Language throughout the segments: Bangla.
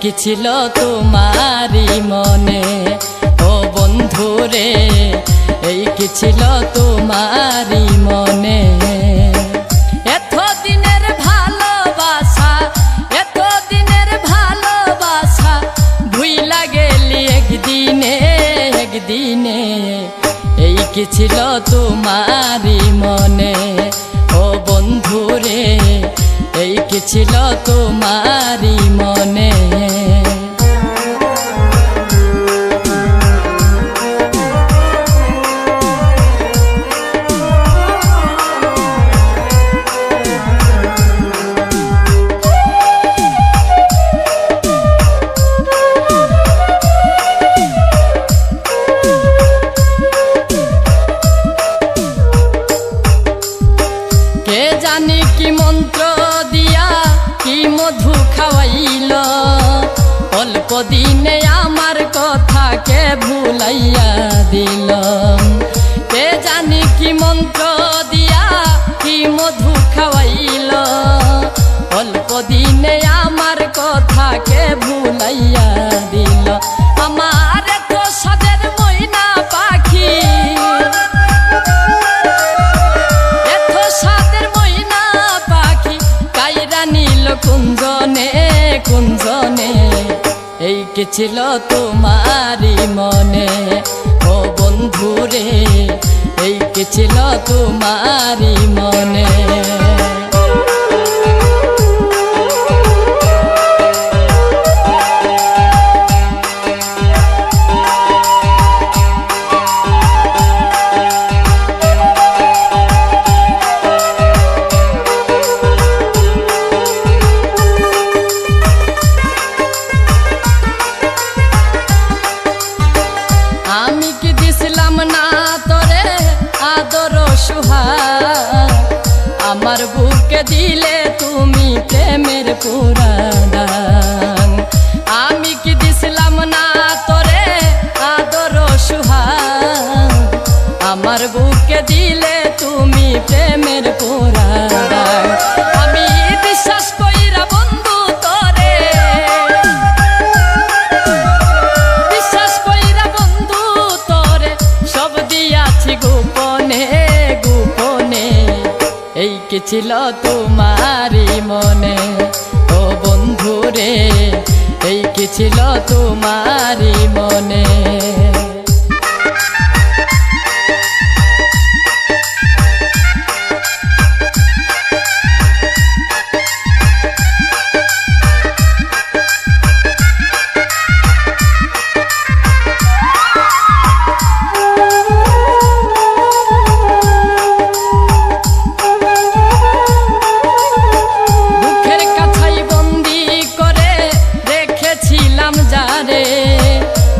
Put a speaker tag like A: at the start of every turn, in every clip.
A: কি ছিল তোমারি মনে ও বন্ধুরে, এই কি ছিল তোমারি মনে। এতদিনের ভালোবাসা, এতদিনের ভালোবাসা ভুইলা গেলি একদিনে একদিনে। এই কি ছিল তোমারি মনে ও বন্ধুরে, এই কি ছিল তোমারি মনে। কে জানি কি মন্ত্র দিয়া কি মধু খাওয়াইল, অল্প দিনে আমার কথাকে ভুলাইয়া দিল। কে জানি কি মন্ত্র দিয়া কি মধু খাওয়াইল, অল্প দিনে আমার কথাকে ভুলাইয়া দিল। আমার এত সাদের ময়না পাখি, এত সাদের ময়না পাখি কাইরা নীল কুঞ্জনে কুঞ্জনে। এই কি ছিল তোমারি মনে ও বন্ধুরে, এই কি ছিল তোমারি মনে। আমি কি দিছিলাম না তোরে আদর সুহাগ, আমার বুকে দিলে তুমি প্রেমের পুরাণ। আমি কি দিছিলাম না তোরে আদর সুহাগ, আমার বুকে দিলে তুমি প্রেমের পুরাণ। আমি বিশ্বাস কইরা বন্ধু তোরে, বিশ্বাস কইরা বন্ধু তোরে সব দিয়াছি গোপনে গোপনে। এই কি ছিল তোমারি মনে ও বন্ধুরে, এই কি ছিল তোমারি মনে।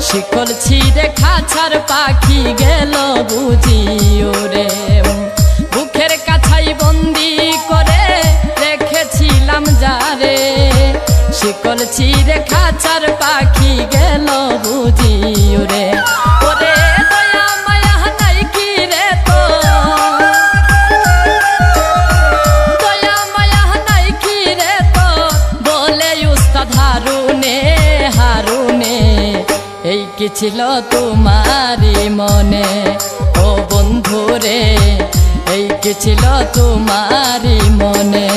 A: শিকল ছিঁড়ে খাঁচার পাখি গেল বুঝিও রে, বুকের কাছাই বন্দি করে রেখেছিলাম যারে। শিকল ছিঁড়ে খাঁচার পাখি গেল বুঝিও রে। ওরে দয়া মায়া নাই কি রে তো, দয়া মায়া নাই কি রে তো বলে উস্তাদ হারুনে হারুনে। এই কি ছিল তোমারি মনে ও বন্ধুরে, এই কি ছিল তোমারি মনে।